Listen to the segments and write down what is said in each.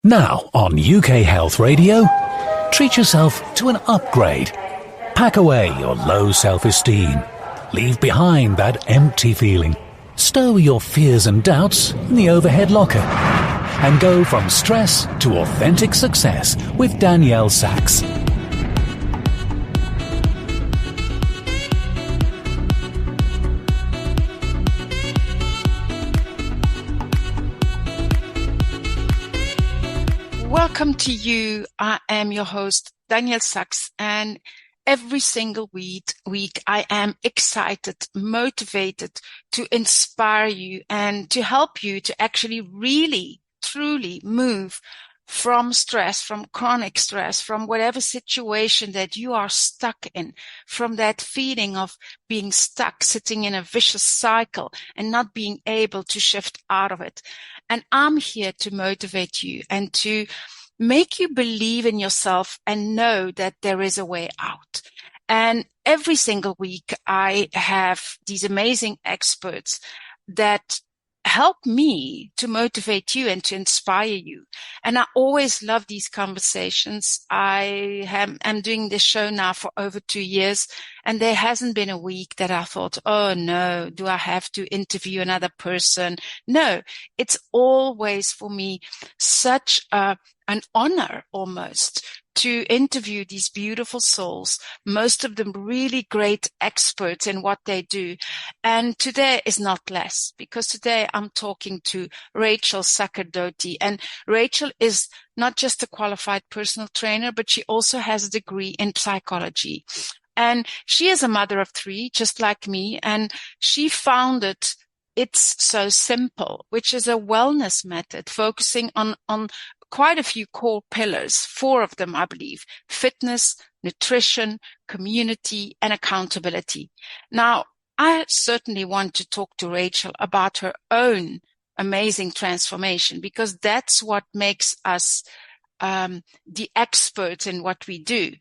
Now on UK Health Radio, treat yourself to an upgrade. Pack away your low self-esteem. Leave behind that empty feeling. Stow your fears and doubts in the overhead locker. And go from stress to authentic success with Danielle Sacks. Welcome to you. I am your host, Danielle Sacks, and every single week I am excited, motivated to inspire you and to help you to actually really, truly move from stress, from chronic stress, from whatever situation that you are stuck in, from that feeling of being stuck, sitting in a vicious cycle and not being able to shift out of it. And I'm here to motivate you and to make you believe in yourself and know that there is a way out. And every single week I have these amazing experts that help me to motivate you and to inspire you. And I always love these conversations. I am doing this show now for over 2 years, and there hasn't been a week that I thought, oh no, do I have to interview another person? No, it's always for me such an honor almost to interview these beautiful souls, most of them really great experts in what they do. And today is not less, because today I'm talking to Rachael Sacerdoti. And Rachael is not just a qualified personal trainer, but she also has a degree in psychology. And she is a mother of 3, just like me, and she founded It's So Simple, which is a wellness method focusing on quite a few core pillars, 4 of them, I believe: fitness, nutrition, community, and accountability. Now, I certainly want to talk to Rachael about her own amazing transformation, because that's what makes us the experts in what we do.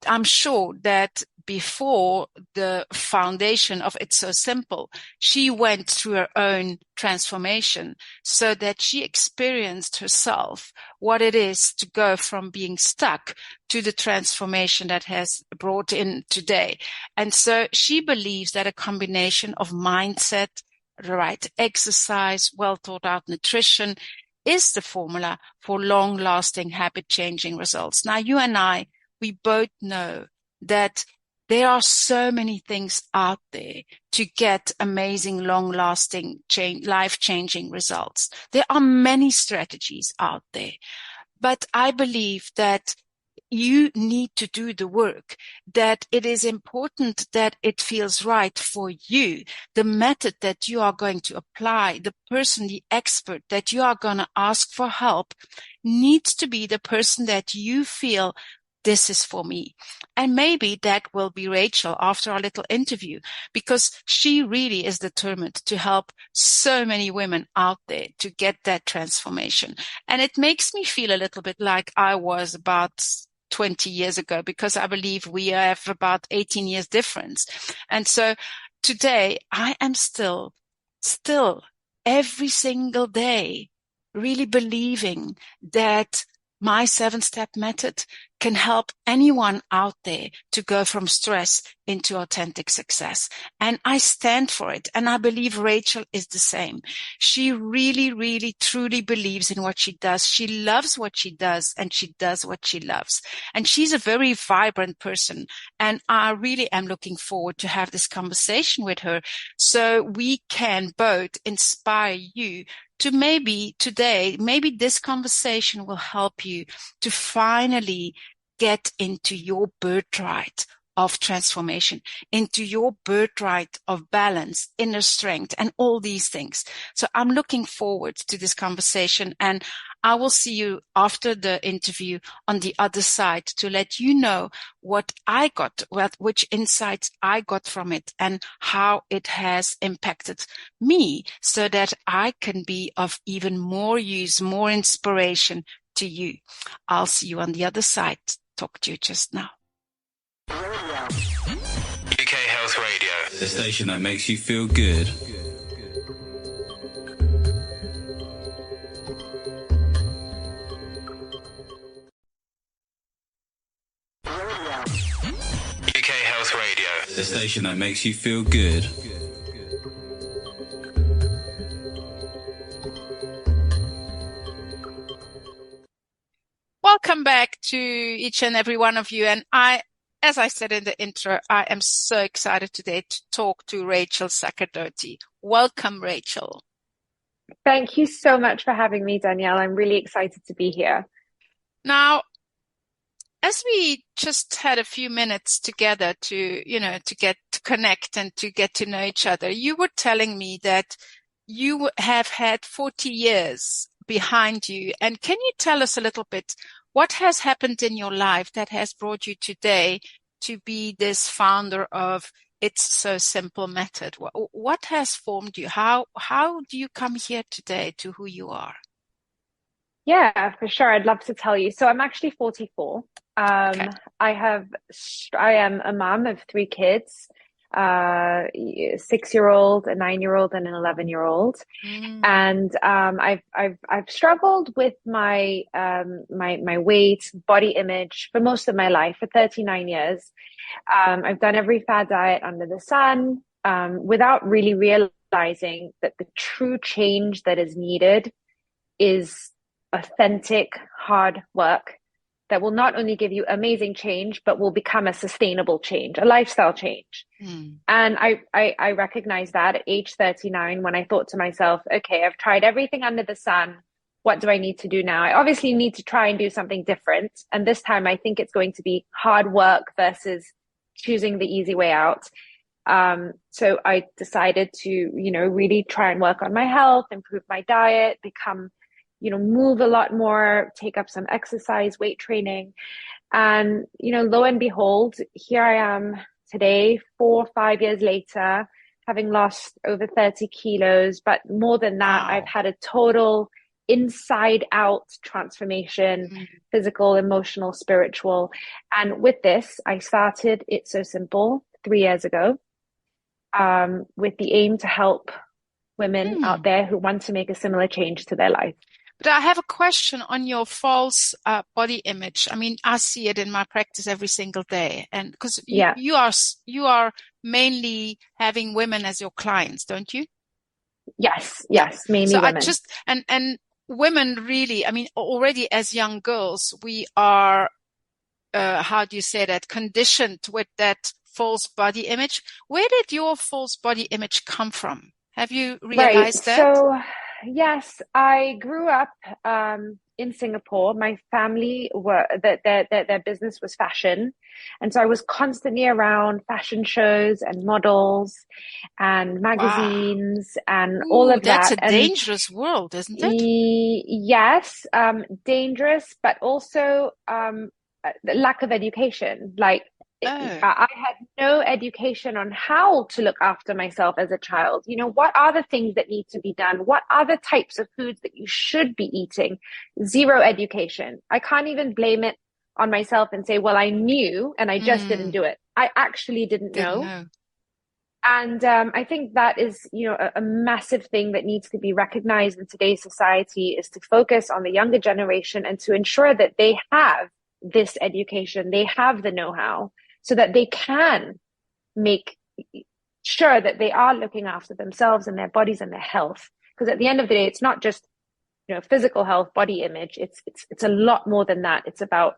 I'm sure that before the foundation of It's So Simple, she went through her own transformation so that she experienced herself what it is to go from being stuck to the transformation that has brought in today. And so she believes that a combination of mindset, the right exercise, well thought out nutrition is the formula for long lasting habit changing results. Now, you and I, we both know that there are so many things out there to get amazing, long-lasting, life-changing results. There are many strategies out there, but I believe that you need to do the work, that it is important that it feels right for you. The method that you are going to apply, the person, the expert that you are going to ask for help, needs to be the person that you feel, this is for me. And maybe that will be Rachael after our little interview, because she really is determined to help so many women out there to get that transformation. And it makes me feel a little bit like I was about 20 years ago, because I believe we have about 18 years difference. And so today I am still every single day really believing that my 7-step method can help anyone out there to go from stress into authentic success. And I stand for it. And I believe Rachael is the same. She really, really, truly believes in what she does. She loves what she does, and she does what she loves. And she's a very vibrant person. And I really am looking forward to have this conversation with her so we can both inspire you to maybe today, maybe this conversation will help you to finally get into your birthright of transformation, into your birthright of balance, inner strength, and all these things. So I'm looking forward to this conversation, and I will see you after the interview on the other side to let you know what I got, which insights I got from it, and how it has impacted me so that I can be of even more use, more inspiration to you. I'll see you on the other side. Talk to you just now. UK Health Radio, the station that makes you feel good. The station that makes you feel good. Welcome back to each and every one of you. And as I said in the intro, I am so excited today to talk to Rachael Sacerdoti. Welcome, Rachael. Thank you so much for having me, Danielle. I'm really excited to be here. Now, as we just had a few minutes together to get to connect and to get to know each other, you were telling me that you have had 40 years behind you. And can you tell us a little bit what has happened in your life that has brought you today to be this founder of It's So Simple method? What has formed you? How do you come here today to who you are? Yeah, for sure. I'd love to tell you. So I'm actually 44. Okay. I am a mom of 3 kids, a 6-year-old, a 9-year-old, and an 11-year-old. And I've struggled with my weight, body image for most of my life, for 39 years. I've done every fad diet under the sun, without really realizing that the true change that is needed is authentic, hard work that will not only give you amazing change, but will become a sustainable change, a lifestyle change. And I recognize that at age 39, when I thought to myself, okay, I've tried everything under the sun. What do I need to do now? I obviously need to try and do something different. And this time I think it's going to be hard work versus choosing the easy way out. So I decided to, really try and work on my health, improve my diet, become move a lot more, take up some exercise, weight training. And, lo and behold, here I am today, 4 or 5 years later, having lost over 30 kilos. But more than that, Wow. I've had a total inside out transformation, physical, emotional, spiritual. And with this, I started It's So Simple 3 years ago, with the aim to help women out there who want to make a similar change to their life. But I have a question on your false body image. I mean, I see it in my practice every single day, and because you are mainly having women as your clients, don't you? Yes, mainly so women. I just and women really. I mean, already as young girls, we are how do you say that? Conditioned with that false body image. Where did your false body image come from? Have you realized that? So, yes, I grew up in Singapore. My family their business was fashion, and so I was constantly around fashion shows and models and magazines and all of that. That's a dangerous world, isn't it? Yes, dangerous, but also lack of education. I had no education on how to look after myself as a child. What are the things that need to be done? What are the types of foods that you should be eating? Zero education. I can't even blame it on myself and say, well, I knew and I just didn't do it. I actually didn't know. And I think that is, a massive thing that needs to be recognized in today's society, is to focus on the younger generation and to ensure that they have this education, they have the know-how, so that they can make sure that they are looking after themselves and their bodies and their health. Because at the end of the day, it's not just, physical health, body image. It's a lot more than that. It's about,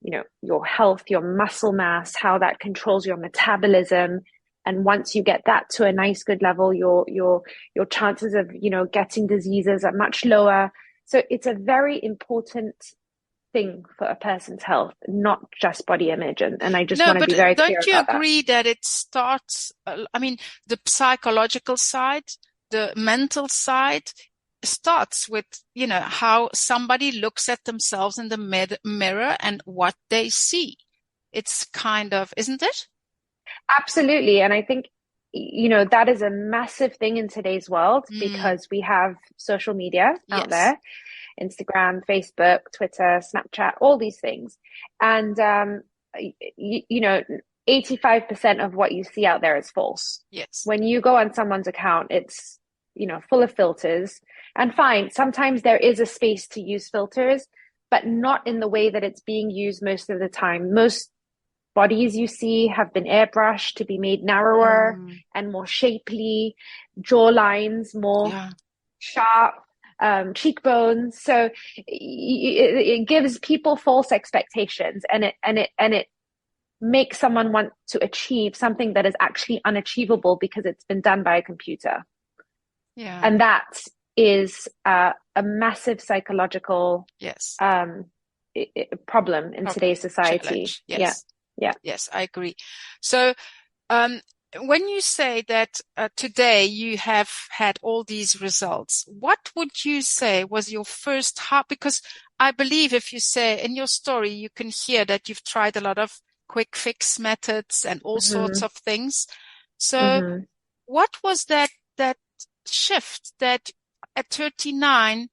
your health, your muscle mass, how that controls your metabolism. And once you get that to a nice, good level, your chances of, getting diseases are much lower. So it's a very important thing for a person's health, not just body image. And I just want to be very clear about that. Don't you agree that it starts, the psychological side, the mental side starts with, how somebody looks at themselves in the mirror and what they see. It's kind of, isn't it? Absolutely. And I think, that is a massive thing in today's world, because we have social media out there. Instagram, Facebook, Twitter, Snapchat, all these things. And, 85% of what you see out there is false. Yes. When you go on someone's account, it's, full of filters. And fine, sometimes there is a space to use filters, but not in the way that it's being used most of the time. bodies you see have been airbrushed to be made narrower and more shapely, jawlines more sharp, cheekbones. So it gives people false expectations, and it makes someone want to achieve something that is actually unachievable because it's been done by a computer. Yeah. And that is a massive psychological problem in today's society. Yes. Yeah. Yes, I agree. So, when you say that today you have had all these results, what would you say was your first because I believe if you say in your story, you can hear that you've tried a lot of quick fix methods and all sorts of things. So what was that shift that at 39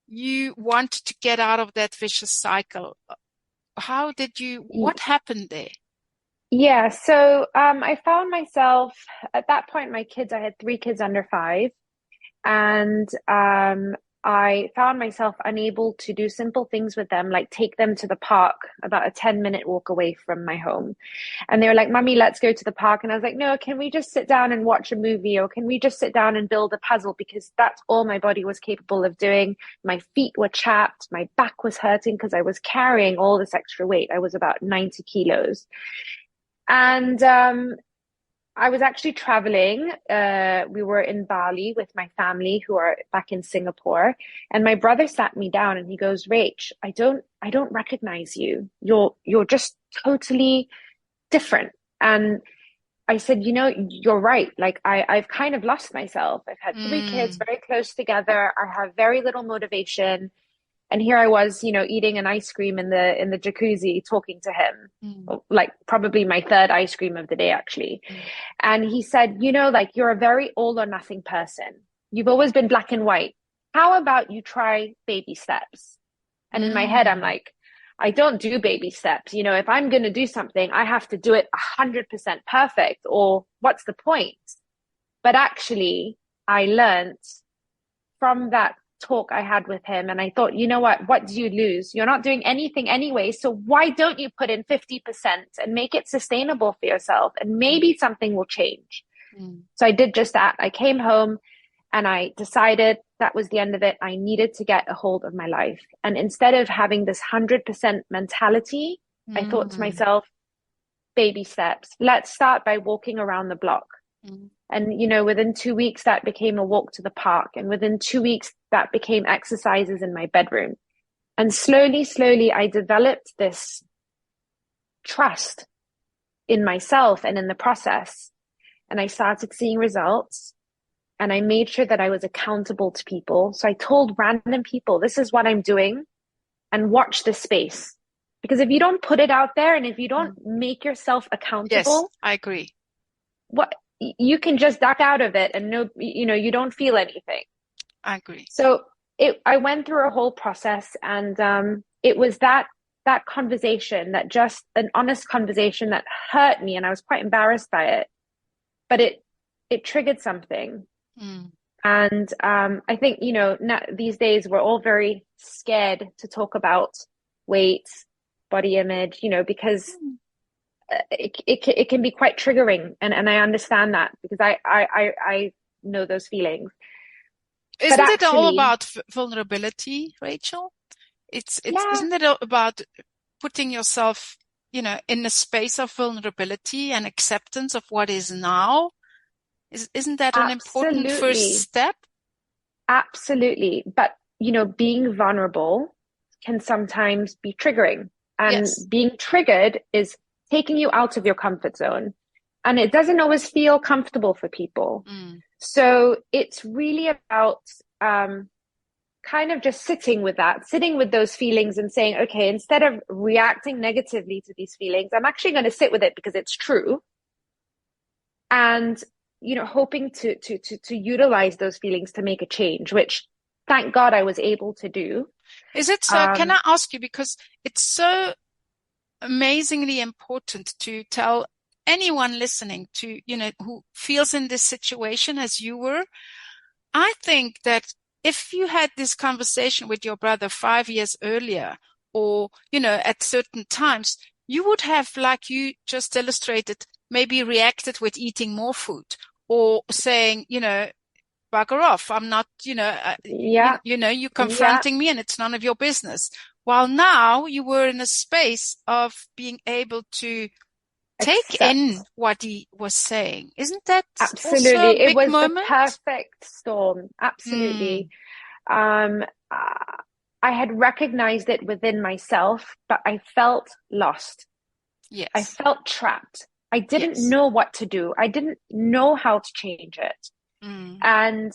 you wanted to get out of that vicious cycle? What happened there? Yeah, so I found myself at that point, I had 3 kids under 5, and I found myself unable to do simple things with them, like take them to the park, about a 10-minute walk away from my home. And they were like, "Mummy, let's go to the park." And I was like, "No, can we just sit down and watch a movie? Or can we just sit down and build a puzzle?" Because that's all my body was capable of doing. My feet were chapped. My back was hurting because I was carrying all this extra weight. I was about 90 kilos. And I was actually traveling. We were in Bali with my family who are back in Singapore. And my brother sat me down and he goes, "Rach, I don't recognize you. You're just totally different." And I said, "You're right. Like I've kind of lost myself. I've had 3 kids very close together. I have very little motivation. And here I was, eating an ice cream in the jacuzzi, talking to him, like probably my 3rd ice cream of the day, actually." And he said, "Like you're a very all or nothing person. You've always been black and white. How about you try baby steps?" And in my head, I'm like, I don't do baby steps. If I'm going to do something, I have to do it 100% perfect, or what's the point? But actually, I learned from that talk I had with him, and I thought, what do you lose? You're not doing anything anyway, so why don't you put in 50% and make it sustainable for yourself, and maybe something will change. So I did just that. I came home and I decided that was the end of it. I needed to get a hold of my life, and instead of having this 100% mentality, I thought to myself, baby steps. Let's start by walking around the block. And, within 2 weeks, that became a walk to the park. And within 2 weeks, that became exercises in my bedroom. And slowly, I developed this trust in myself and in the process. And I started seeing results. And I made sure that I was accountable to people. So I told random people, this is what I'm doing, and watch this space. Because if you don't put it out there and if you don't make yourself accountable. Yes, I agree. You can just duck out of it and you don't feel anything. I agree. So I went through a whole process, and it was that conversation, that just an honest conversation, that hurt me, and I was quite embarrassed by it, but it triggered something. And I think these days we're all very scared to talk about weight, body image, because it can be quite triggering, and I understand that, because I know those feelings. Isn't it all about vulnerability, Rachel? Isn't it about putting yourself, in a space of vulnerability and acceptance of what is now? Isn't that an important first step? Absolutely. But, being vulnerable can sometimes be triggering, and being triggered is taking you out of your comfort zone, and it doesn't always feel comfortable for people. So it's really about kind of just sitting with those feelings and saying, okay, instead of reacting negatively to these feelings, I'm actually going to sit with it because it's true. And, hoping to utilize those feelings to make a change, which thank God I was able to do. Is it so? Can I ask you, because it's so amazingly important to tell anyone listening to, who feels in this situation as you were. I think that if you had this conversation with your brother 5 years earlier, or, at certain times, you would have, like you just illustrated, maybe reacted with eating more food or saying, bugger off. I'm not, Yeah. you're Yeah. confronting me and it's none of your business. While now you were in a space of being able to take in what he was saying. Isn't that also Absolutely. a big It was moment? the perfect storm. Absolutely. I had recognized it within myself, but I felt lost. Yes. I felt trapped. I didn't Yes. know what to do. I didn't know how to change it. And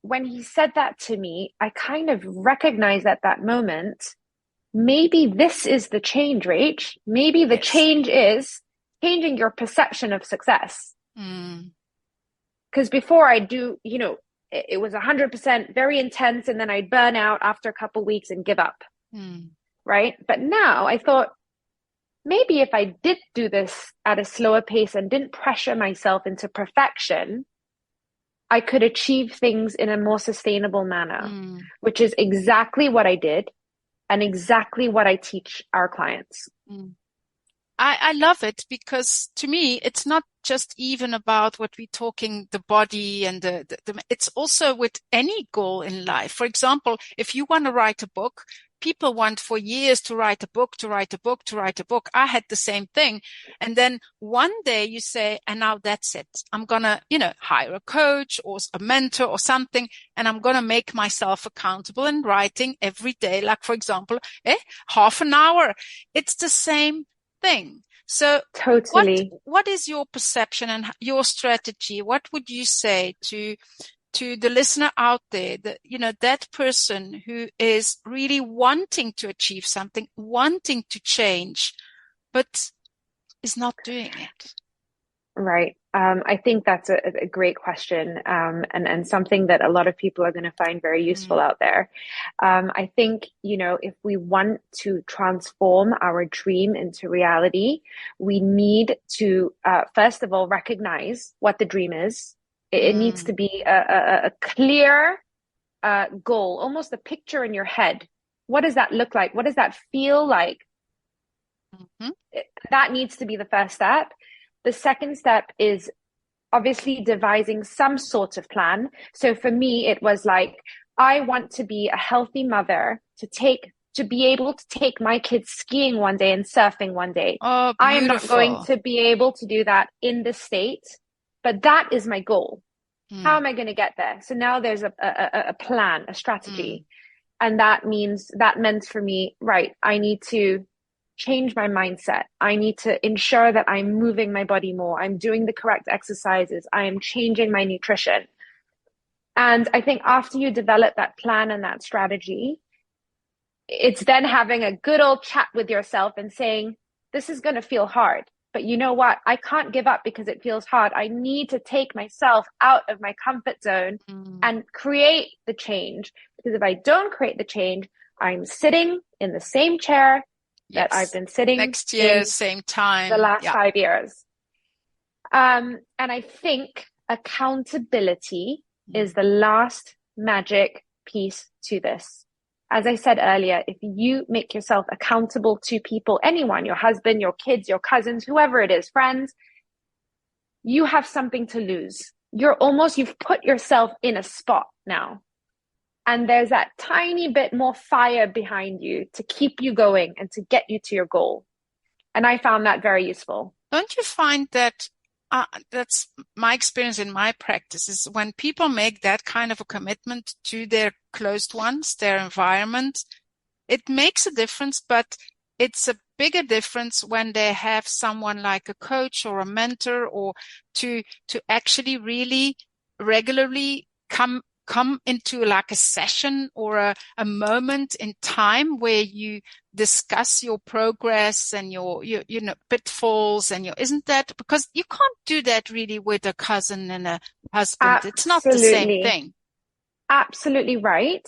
when he said that to me, I kind of recognized at that moment, maybe this is the change, Rach. Maybe the change is changing your perception of success. Because before I do, it was 100% very intense, and then I'd burn out after a couple of weeks and give up. Right? But now I thought, maybe if I did do this at a slower pace and didn't pressure myself into perfection, I could achieve things in a more sustainable manner, which is exactly what I did and exactly what I teach our clients. I love it, because to me, it's not just even about what we're talking, the body and it's also with any goal in life. For example, if you want to write a book, people want for years to write a book, to write a book, to write a book. I had the same thing. And then one day you say, and now that's it. I'm going to, hire a coach or a mentor or something, and I'm going to make myself accountable in writing every day. Like, for example, half an hour. It's the same thing. So totally. What is your perception and your strategy? What would you say to the listener out there, that person who is really wanting to achieve something, wanting to change, but is not doing it? Right. I think that's a great question, and something that a lot of people are going to find very useful out there. I think, if we want to transform our dream into reality, we need to, first of all, recognize what the dream is. It needs to be a clear goal, almost a picture in your head. What does that look like? What does that feel like? That needs to be the first step. The second step is obviously devising some sort of plan. So for me, it was like, I want to be a healthy mother to be able to take my kids skiing one day and surfing one day. Oh, I am not going to be able to do that in the States, but that is my goal. How am I going to get there? So now there's a plan, a strategy. And that meant for me, right, I need to change my mindset. I need to ensure that I'm moving my body more. I'm doing the correct exercises. I am changing my nutrition. And I think after you develop that plan and that strategy, it's then having a good old chat with yourself and saying, this is going to feel hard, but you know what? I can't give up because it feels hard. I need to take myself out of my comfort zone and create the change. Because if I don't create the change, I'm sitting in the same chair that I've been sitting next year, same time, the last 5 years. And I think accountability is the last magic piece to this. As I said earlier, if you make yourself accountable to people, anyone, your husband, your kids, your cousins, whoever it is, friends, you have something to lose. You've put yourself in a spot now. And there's that tiny bit more fire behind you to keep you going and to get you to your goal. And I found that very useful. Don't you find that that's my experience in my practice, is when people make that kind of a commitment to their closed ones, their environment, it makes a difference, but it's a bigger difference when they have someone like a coach or a mentor, or to actually really regularly come into like a session or a moment in time where you discuss your progress and your pitfalls and isn't that, because you can't do that really with a cousin and a husband. Absolutely. It's not the same thing. Absolutely right.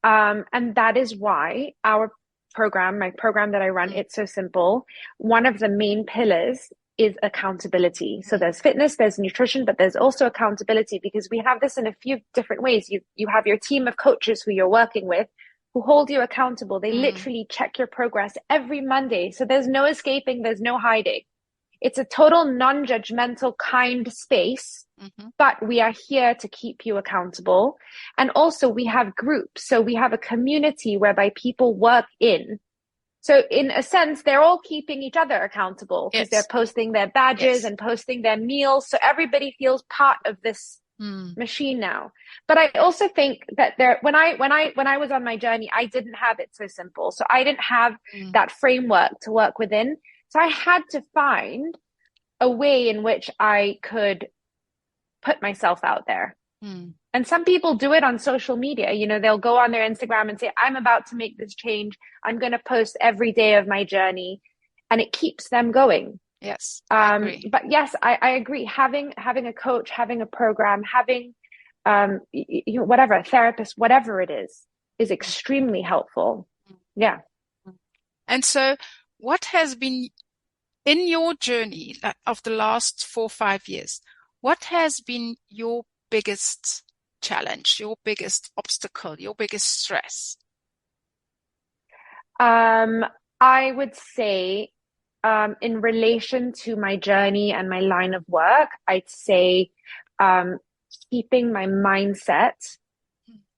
And that is why my program that I run, It's So Simple, one of the main pillars is accountability. So there's fitness, there's nutrition, but there's also accountability, because we have this in a few different ways. You have your team of coaches who you're working with, who hold you accountable. They literally check your progress every Monday. So there's no escaping, there's no hiding. It's a total non-judgmental, kind space, but we are here to keep you accountable. And also we have groups. So we have a community whereby people work in. So in a sense, they're all keeping each other accountable because they're posting their badges and posting their meals. So everybody feels part of this machine now. But I also think that when I was on my journey, I didn't have it so simple. So I didn't have that framework to work within. So I had to find a way in which I could put myself out there. And some people do it on social media. You know, they'll go on their Instagram and say, I'm about to make this change. I'm going to post every day of my journey. And it keeps them going. Yes. I agree. But yes, I agree. Having a coach, having a program, having, whatever, a therapist, whatever it is extremely helpful. Yeah. And so what has been in your journey of the last 4 or 5 years, what has been your biggest challenge, your biggest obstacle, your biggest stress? I would say, in relation to my journey and my line of work, I'd say, keeping my mindset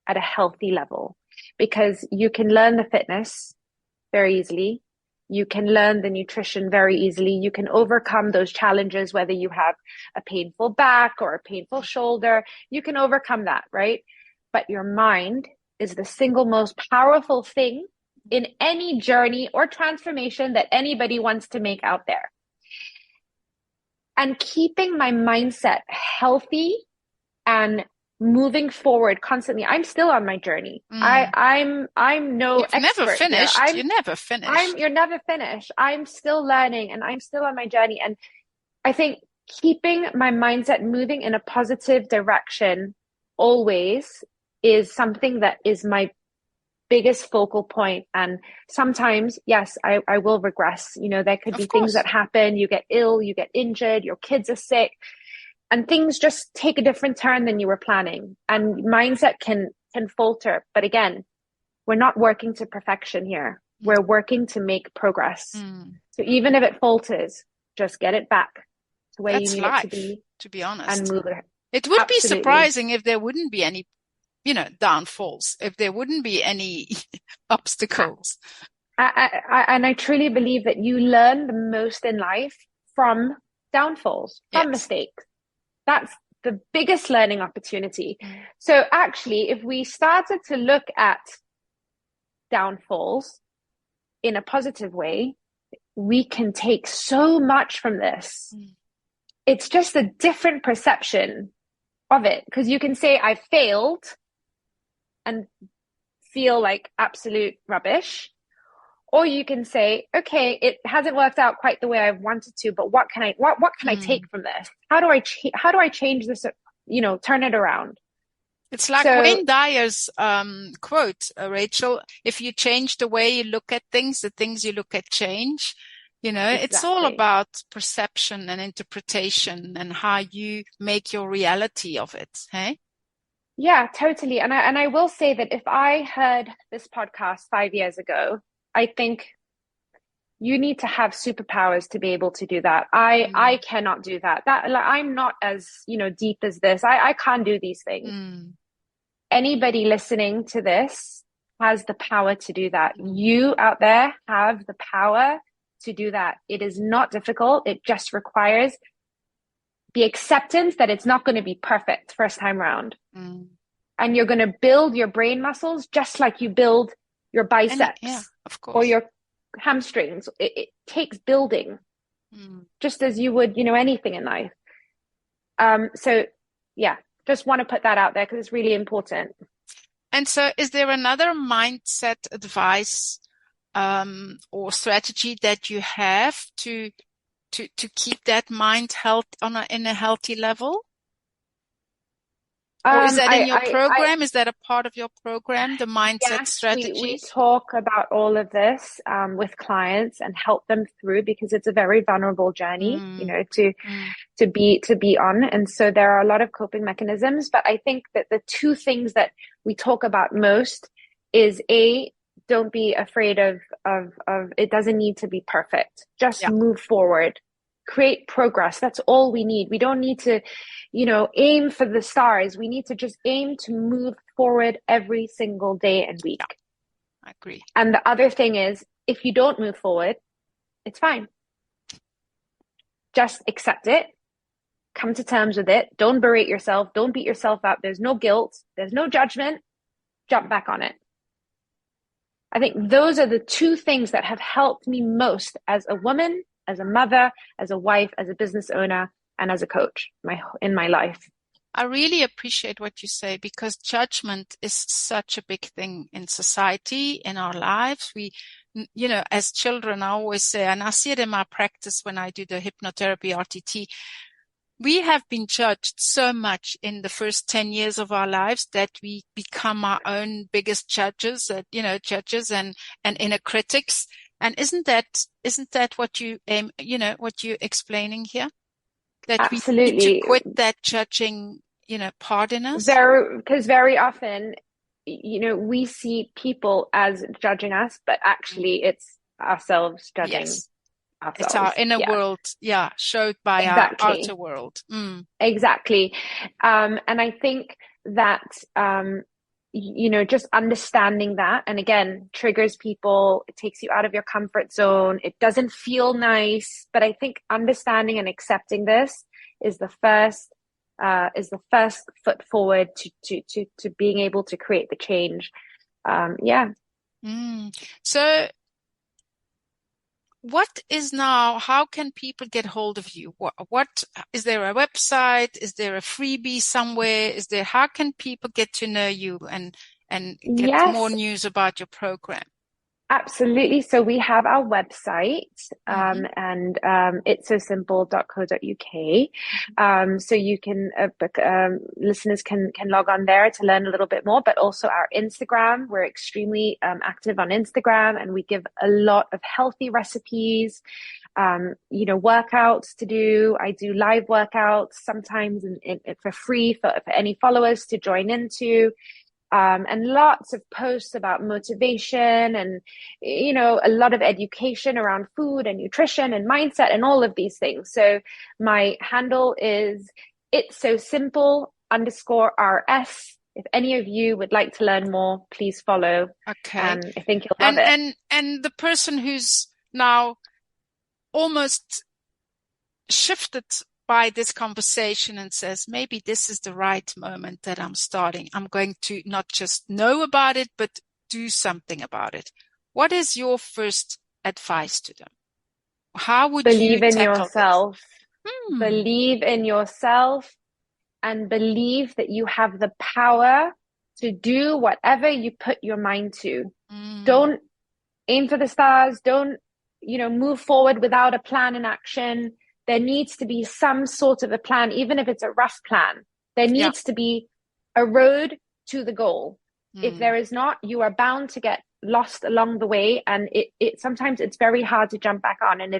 at a healthy level, because you can learn the fitness very easily. You can learn the nutrition very easily. You can overcome those challenges, whether you have a painful back or a painful shoulder. You can overcome that, right? But your mind is the single most powerful thing in any journey or transformation that anybody wants to make out there. And keeping my mindset healthy and moving forward constantly. I'm still on my journey. I'm no You've expert. Never finished. You're never finished. You're never finished. I'm still learning and I'm still on my journey. And I think keeping my mindset moving in a positive direction always is something that is my biggest focal point. And sometimes, yes, I will regress. You know, there could be things that happen. You get ill, you get injured, your kids are sick. And things just take a different turn than you were planning. And mindset can falter. But again, we're not working to perfection here. We're working to make progress. So even if it falters, just get it back to where you need it to be honest. And move it. It would be surprising if there wouldn't be any, downfalls, if there wouldn't be any obstacles. And I truly believe that you learn the most in life from downfalls, from mistakes. That's the biggest learning opportunity. So actually, if we started to look at downfalls in a positive way, we can take so much from this. It's just a different perception of it, because you can say I failed and feel like absolute rubbish. Or you can say, okay, it hasn't worked out quite the way I wanted to, but what can I take from this? How do I change this, turn it around? It's like Wayne Dyer's quote, Rachel, if you change the way you look at things, the things you look at change. Exactly. It's all about perception and interpretation and how you make your reality of it. Hey? Yeah, totally. And I will say that if I heard this podcast 5 years ago, I think you need to have superpowers to be able to do that. I cannot do that. I'm not as, deep as this. I can't do these things. Anybody listening to this has the power to do that. You out there have the power to do that. It is not difficult. It just requires the acceptance that it's not going to be perfect first time round. And you're going to build your brain muscles just like you build your biceps of course. Or your hamstrings. It takes building just as you would, anything in life. So yeah, just want to put that out there because it's really important. And so is there another mindset advice or strategy that you have to keep that mind in a healthy level? Or is that in your program? Is that a part of your program, the mindset strategies? We talk about all of this with clients and help them through, because it's a very vulnerable journey, to be on. And so there are a lot of coping mechanisms. But I think that the two things that we talk about most is don't be afraid of it doesn't need to be perfect. Just move forward, create progress. That's all we need. We don't need to, aim for the stars. We need to just aim to move forward every single day and week. I agree. And the other thing is, if you don't move forward, it's fine. Just accept it. Come to terms with it. Don't berate yourself. Don't beat yourself up. There's no guilt. There's no judgment. Jump back on it. I think those are the two things that have helped me most as a woman, as a mother, as a wife, as a business owner, and as a coach in my life. I really appreciate what you say, because judgment is such a big thing in society, in our lives. We, as children, I always say, and I see it in my practice when I do the hypnotherapy RTT, we have been judged so much in the first 10 years of our lives that we become our own biggest judges, judges and inner critics. And isn't that what you what you're explaining here? That Absolutely. we need to quit that judging, part in us? Because very often, we see people as judging us, but actually it's ourselves judging ourselves. It's our inner world, showed by our outer world. Exactly. And I think that, just understanding that, and again, triggers people, it takes you out of your comfort zone. It doesn't feel nice, but I think understanding and accepting this is the first foot forward to being able to create the change. So what is now, how can people get hold of you? What is there a website? Is there a freebie somewhere? How can people get to know you and get more news about your program? Absolutely. So we have our website, and it's so simple.co.uk. So you can, listeners can log on there to learn a little bit more, but also our Instagram. We're extremely active on Instagram, and we give a lot of healthy recipes, workouts to do. I do live workouts sometimes for free for any followers to join into. And lots of posts about motivation and, a lot of education around food and nutrition and mindset and all of these things. So my handle is it's so simple _RS. If any of you would like to learn more, please follow. Okay. I think you'll love it. And the person who's now almost shifted by this conversation and says, maybe this is the right moment that I'm starting. I'm going to not just know about it, but do something about it. What is your first advice to them? How would you tackle in yourself? This? Believe in yourself and believe that you have the power to do whatever you put your mind to. Don't aim for the stars. Don't, move forward without a plan in action. There needs to be some sort of a plan, even if it's a rough plan. There needs to be a road to the goal. If there is not, you are bound to get lost along the way. And it sometimes it's very hard to jump back on. And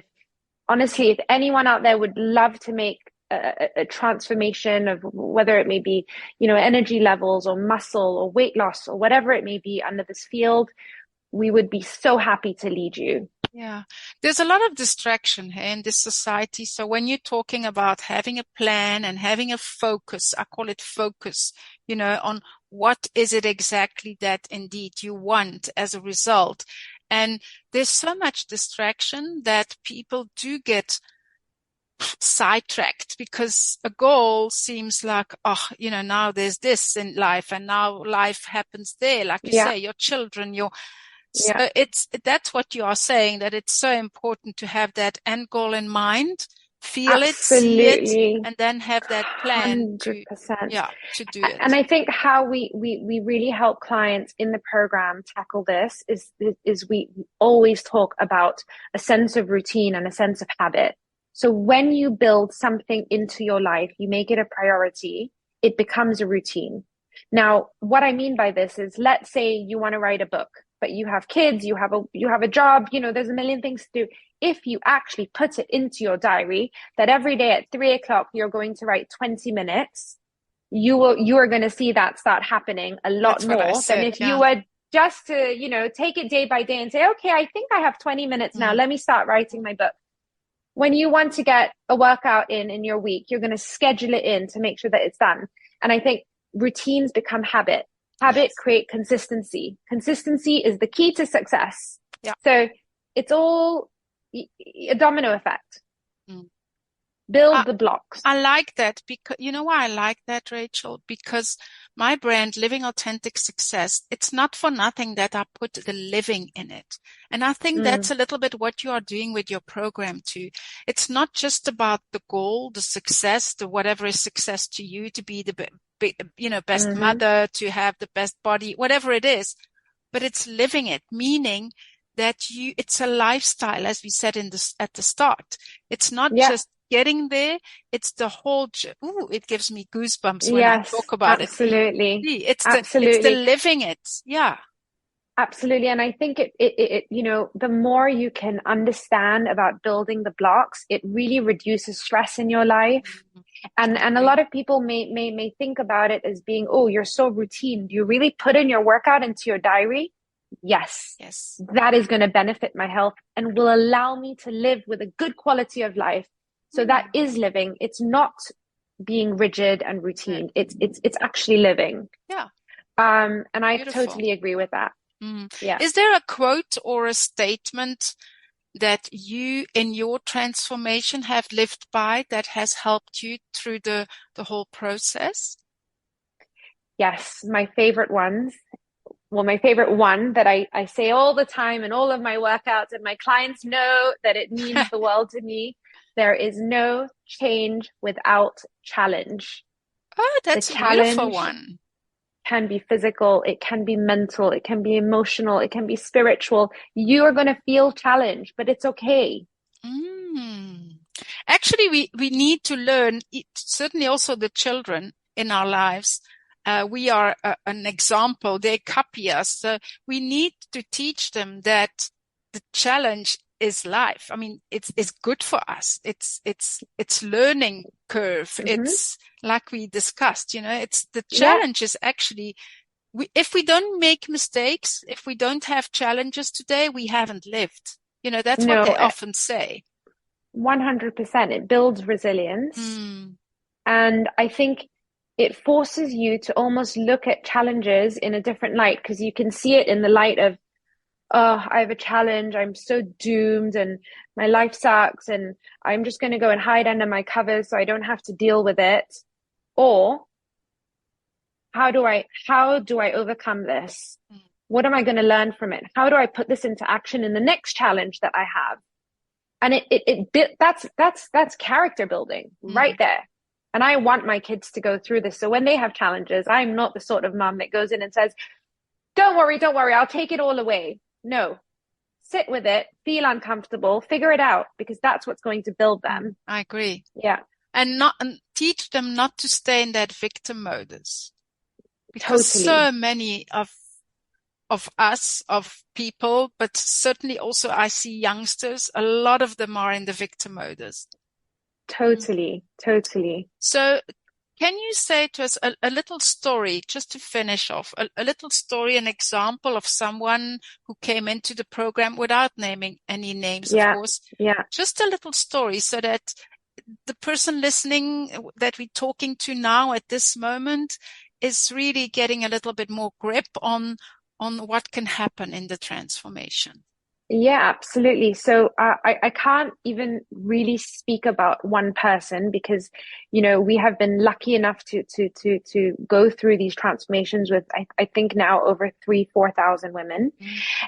if anyone out there would love to make a transformation of whether it may be, energy levels or muscle or weight loss or whatever it may be under this field, we would be so happy to lead you. Yeah, there's a lot of distraction here in this society. So when you're talking about having a plan and having a focus, I call it focus, on what is it exactly that indeed you want as a result. And there's so much distraction that people do get sidetracked because a goal seems like, now there's this in life and now life happens there. Like you say, your children, So that's what you are saying, that it's so important to have that end goal in mind, feel it, see it, and then have that plan 100%. to do it. And I think how we really help clients in the program tackle this is we always talk about a sense of routine and a sense of habit. So when you build something into your life, you make it a priority, it becomes a routine. Now, what I mean by this is, let's say you want to write a book, but you have kids, you have a job, there's a million things to do. If you actually put it into your diary that every day at 3:00 you're going to write 20 minutes, you are going to see that start happening a lot more than if you were just to, take it day by day and say, okay, I think I have 20 minutes now. Let me start writing my book. When you want to get a workout in your week, you're going to schedule it in to make sure that it's done. And I think routines become habit. Habit create consistency. Consistency is the key to success. Yeah. So it's all a domino effect. Build the blocks. I like that because, you know why I like that, Rachel? Because my brand, Living Authentic Success, it's not for nothing that I put the living in it. And I think that's a little bit what you are doing with your program too. It's not just about the goal, the success, the whatever is success to you, to be the best mother, to have the best body, whatever it is, but it's living it, meaning that it's a lifestyle, as we said at the start. It's not just getting there, it's the whole, it gives me goosebumps when I talk about absolutely. it. It's the living it. Yeah. Absolutely. And I think the more you can understand about building the blocks, it really reduces stress in your life. And a lot of people may think about it as being, oh, you're so routine. Do you really put in your workout into your diary? Yes. That is going to benefit my health and will allow me to live with a good quality of life. So that is living. It's not being rigid and routine. It's actually living. Yeah. And I Beautiful. totally agree with that. Yeah. Is there a quote or a statement that you in your transformation have lived by that has helped you through the whole process? Yes. My favorite ones. Well, my favorite one that I say all the time in all of my workouts, and my clients know that it means the world to me. There is no change without challenge. Oh, that's a beautiful one. Can be physical, it can be mental, it can be emotional, it can be spiritual. You are going to feel challenged, but it's okay. Actually, we need to learn, certainly also the children in our lives. We are an example. They copy us. So we need to teach them that the challenge is life. I mean, it's good for us. It's learning curve. It's like we discussed, it's the challenge is actually, if we don't make mistakes, if we don't have challenges today, we haven't lived. That's what they often say. 100%. It builds resilience. And I think it forces you to almost look at challenges in a different light, because you can see it in the light of, oh, I have a challenge. I'm so doomed and my life sucks and I'm just going to go and hide under my covers so I don't have to deal with it. Or how do I overcome this? What am I going to learn from it? How do I put this into action in the next challenge that I have? And that's character building right there. And I want my kids to go through this. So when they have challenges, I'm not the sort of mom that goes in and says, don't worry, I'll take it all away. No, sit with it, feel uncomfortable, figure it out, because that's what's going to build them. I agree. Yeah. And teach them not to stay in that victim modus. Because Totally. so many of us, of people, but certainly also I see youngsters, a lot of them are in the victim modus. Totally. So can you say to us a little story, just to finish off, a little story, an example of someone who came into the program without naming any names, of course. Yeah. Just a little story so that the person listening that we're talking to now at this moment is really getting a little bit more grip on what can happen in the transformation. Yeah, absolutely. So I can't even really speak about one person because, we have been lucky enough to go through these transformations with, I think now over 4,000 women.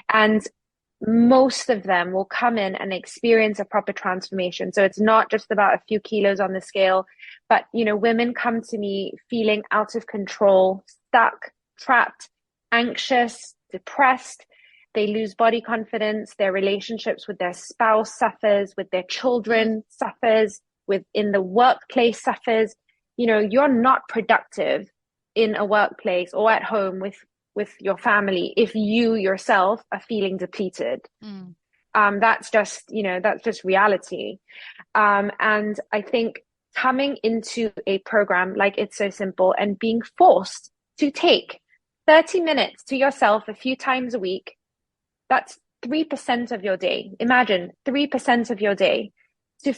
And most of them will come in and experience a proper transformation. So it's not just about a few kilos on the scale, but, women come to me feeling out of control, stuck, trapped, anxious, depressed. They lose body confidence, their relationships with their spouse suffers, with their children suffers, in the workplace suffers. You're not productive in a workplace or at home with your family if you yourself are feeling depleted. That's just reality. And I think coming into a program like It's So Simple and being forced to take 30 minutes to yourself a few times a week, that's 3% of your day. Imagine 3% of your day to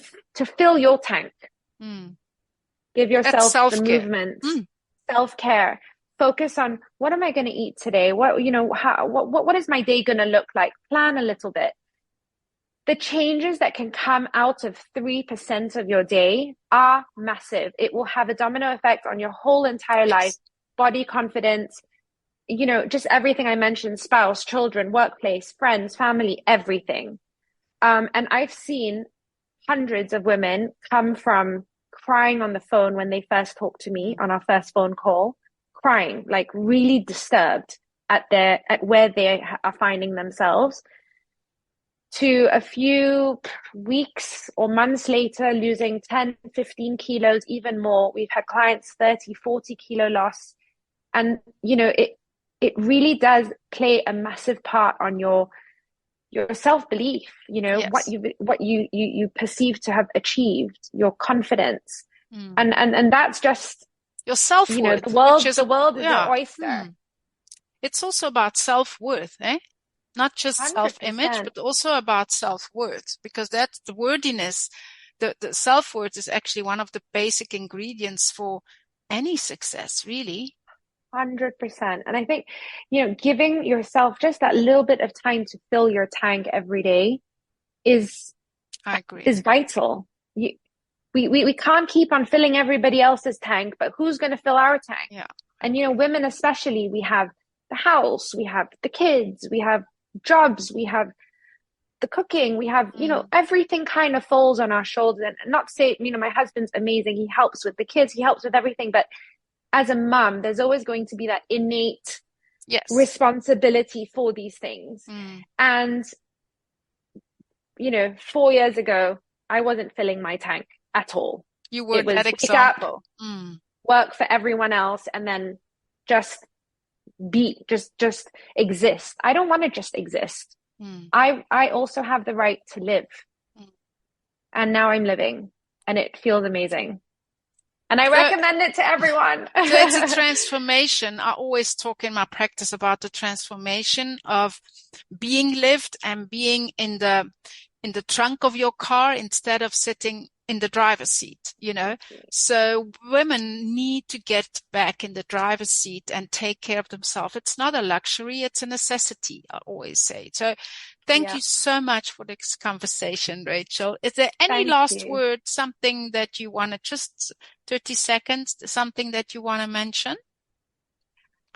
fill your tank. Give yourself the movement, self-care. Focus on, what am I going to eat today? What is my day going to look like? Plan a little bit. The changes that can come out of 3% of your day are massive. It will have a domino effect on your whole entire life, body confidence, just everything I mentioned, spouse, children, workplace, friends, family, everything. And I've seen hundreds of women come from crying on the phone when they first talked to me on our first phone call, crying, like really disturbed at where they are finding themselves, to a few weeks or months later losing 10, 15 kilos, even more. We've had clients 30, 40 kilo loss. And, it really does play a massive part on your self-belief, what you perceive to have achieved, your confidence. And that's just your self-worth. The world is your oyster. It's also about self-worth, not just 100%. Self-image, but also about self-worth, because that's the wordiness. The self-worth is actually one of the basic ingredients for any success, really. 100%. And I think, giving yourself just that little bit of time to fill your tank every day is vital. We can't keep on filling everybody else's tank, but who's going to fill our tank? Yeah. And, women especially, we have the house, we have the kids, we have jobs, we have the cooking, we have, everything kind of falls on our shoulders. And not to say, my husband's amazing. He helps with the kids, he helps with everything, but as a mom, there's always going to be that innate responsibility for these things. And, 4 years ago, I wasn't filling my tank at all. You were that example. Work for everyone else, and then just exist. I don't want to just exist. I also have the right to live. And now I'm living, and it feels amazing. And I recommend it to everyone. So it's a transformation. I always talk in my practice about the transformation of being lived and being in the trunk of your car instead of sitting in the driver's seat, So women need to get back in the driver's seat and take care of themselves. It's not a luxury, it's a necessity, I always say. So thank you so much for this conversation, Rachael. Is there any last word, something that you want to, just 30 seconds, something that you want to mention?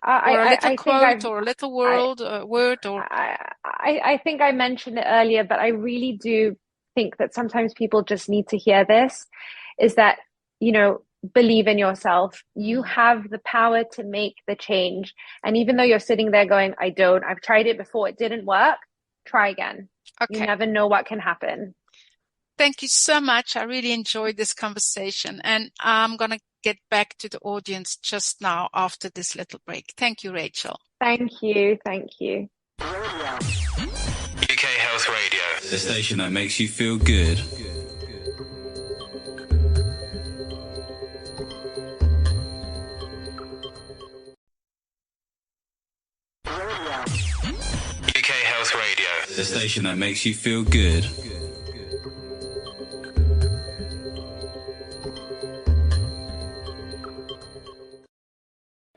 Or a little quote or a little word or I think I mentioned it earlier, but I really do think that sometimes people just need to hear this, is that, believe in yourself. You have the power to make the change. And even though you're sitting there going, I've tried it before, it didn't work, try again. Okay. You never know what can happen. Thank you so much. I really enjoyed this conversation, and I'm going to get back to the audience just now after this little break. Thank you, Rachael. Thank you. Thank you. UK Health Radio, the station that makes you feel good. UK Health Radio, the station that makes you feel good.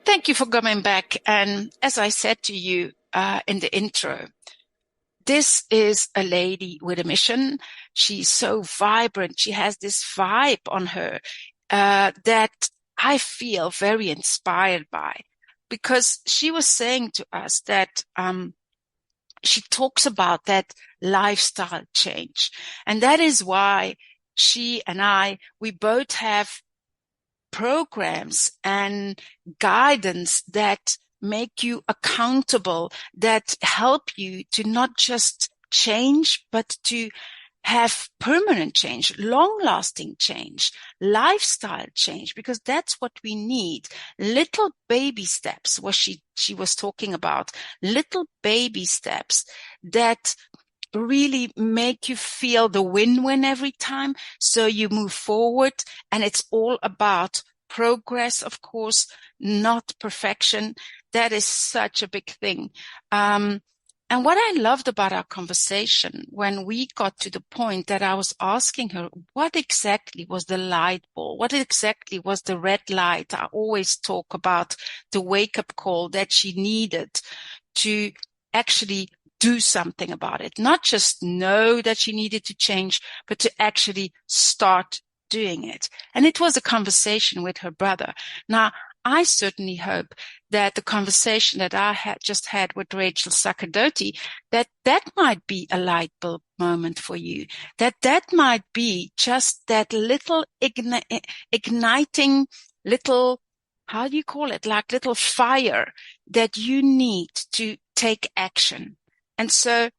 Thank you for coming back. And as I said to you in the intro, this is a lady with a mission. She's so vibrant. She has this vibe on her that I feel very inspired by, because she was saying to us that she talks about that lifestyle change. And that is why she and we both have programs and guidance that make you accountable, that help you to not just change, but to have permanent change, long-lasting change, lifestyle change, because that's what we need. Little baby steps, what she was talking about, little baby steps that really make you feel the win-win every time. So you move forward, and it's all about progress, of course, not perfection. that is such a big thing. And what I loved about our conversation, when we got to the point that I was asking her, what exactly was the light bulb? What exactly was the red light? I always talk about the wake-up call that she needed to actually do something about it. Not just know that she needed to change, but to actually start doing it. And it was a conversation with her brother. Now, I certainly hope that the conversation that I had just had with Rachael Sacerdoti, that might be a light bulb moment for you, that might be just that little igniting little, how do you call it? Like little fire that you need to take action. And so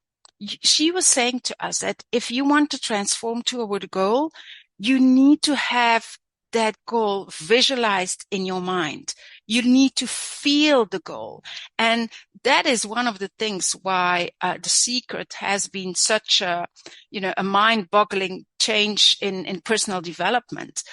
she was saying to us that if you want to transform toward a goal, you need to have that goal visualized in your mind. You need to feel the goal. And that is one of the things why The Secret has been such a mind-boggling change in personal development.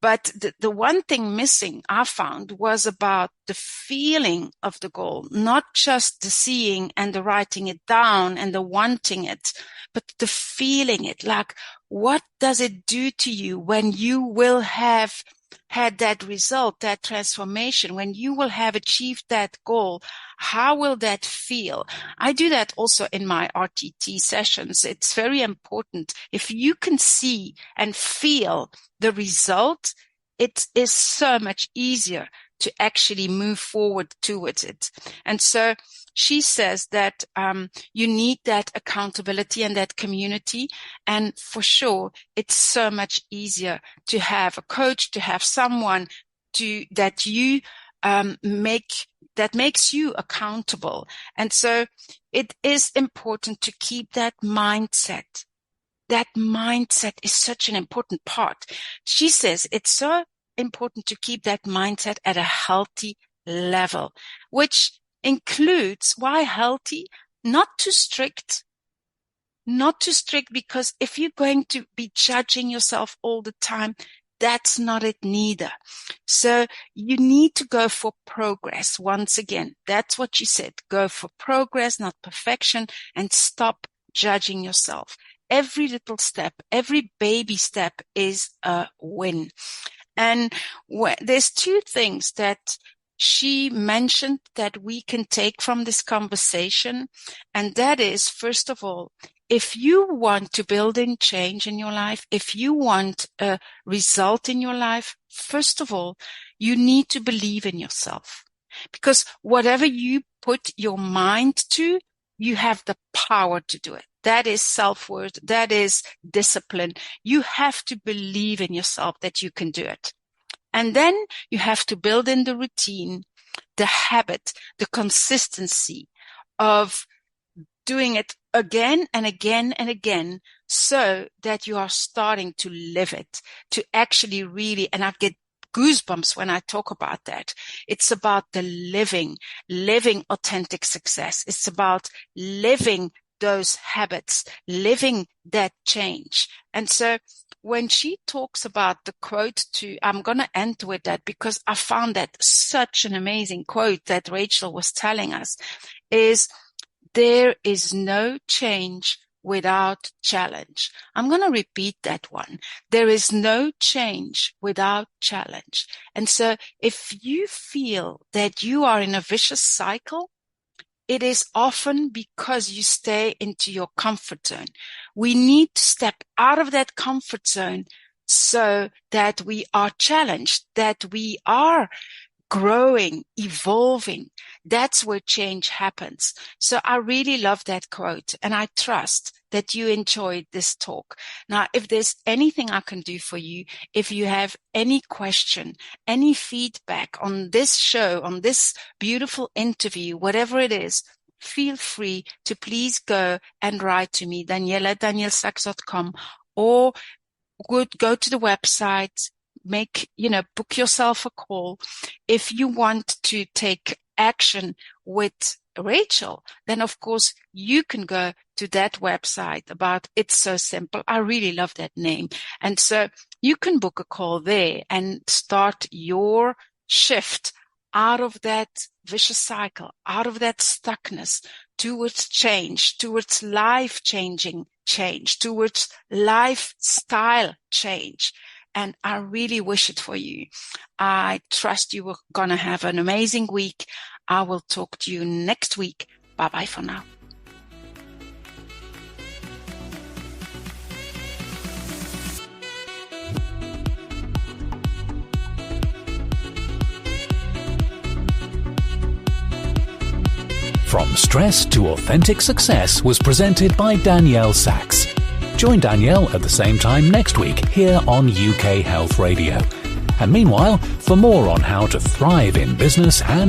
But the one thing missing, I found, was about the feeling of the goal, not just the seeing and the writing it down and the wanting it, but the feeling it. Like, what does it do to you when you will have had that result, that transformation, when you will have achieved that goal? How will that feel? I do that also in my RTT sessions. It's very important. If you can see and feel the result, it is so much easier to actually move forward towards it. And so she says that you need that accountability and that community. And for sure, it's so much easier to have a coach, to have someone that makes you accountable. And so it is important to keep that mindset. That mindset is such an important part. She says it's so important to keep that mindset at a healthy level, which includes, why healthy? Not too strict, because if you're going to be judging yourself all the time, that's not it neither. So you need to go for progress. Once again, that's what she said. Go for progress, not perfection, and stop judging yourself. Every little step, every baby step is a win. And there's two things that she mentioned that we can take from this conversation. And that is, first of all, if you want to build in change in your life, if you want a result in your life, first of all, you need to believe in yourself. Because whatever you put your mind to, you have the power to do it. That is self-worth. That is discipline. You have to believe in yourself that you can do it. And then you have to build in the routine, the habit, the consistency of doing it again and again and again, so that you are starting to live it, to actually really, and I get goosebumps when I talk about that. It's about the living authentic success. It's about living those habits, living that change. And so when she talks about the quote I'm going to end with that, because I found that such an amazing quote that Rachael was telling us, is there is no change without challenge. I'm going to repeat that one. There is no change without challenge. And so if you feel that you are in a vicious cycle, it is often because you stay into your comfort zone. We need to step out of that comfort zone so that we are challenged, that we are growing, evolving. That's where change happens. So I really love that quote, and I trust that you enjoyed this talk. Now, if there's anything I can do for you, if you have any question, any feedback on this show, on this beautiful interview, whatever it is, feel free to please go and write to me, Danielle@daniellesacks.com, or go to the website, book yourself a call. If you want to take action with Rachael, then of course you can go to that website about It's So Simple. I really love that name. And so you can book a call there and start your shift out of that vicious cycle, out of that stuckness, towards change, towards life-changing change, towards lifestyle change. And I really wish it for you. I trust you are going to have an amazing week. I will talk to you next week. Bye-bye for now. From Stress to Authentic Success was presented by Danielle Sacks. Join Danielle at the same time next week here on UK Health Radio. And meanwhile, for more on how to thrive in business and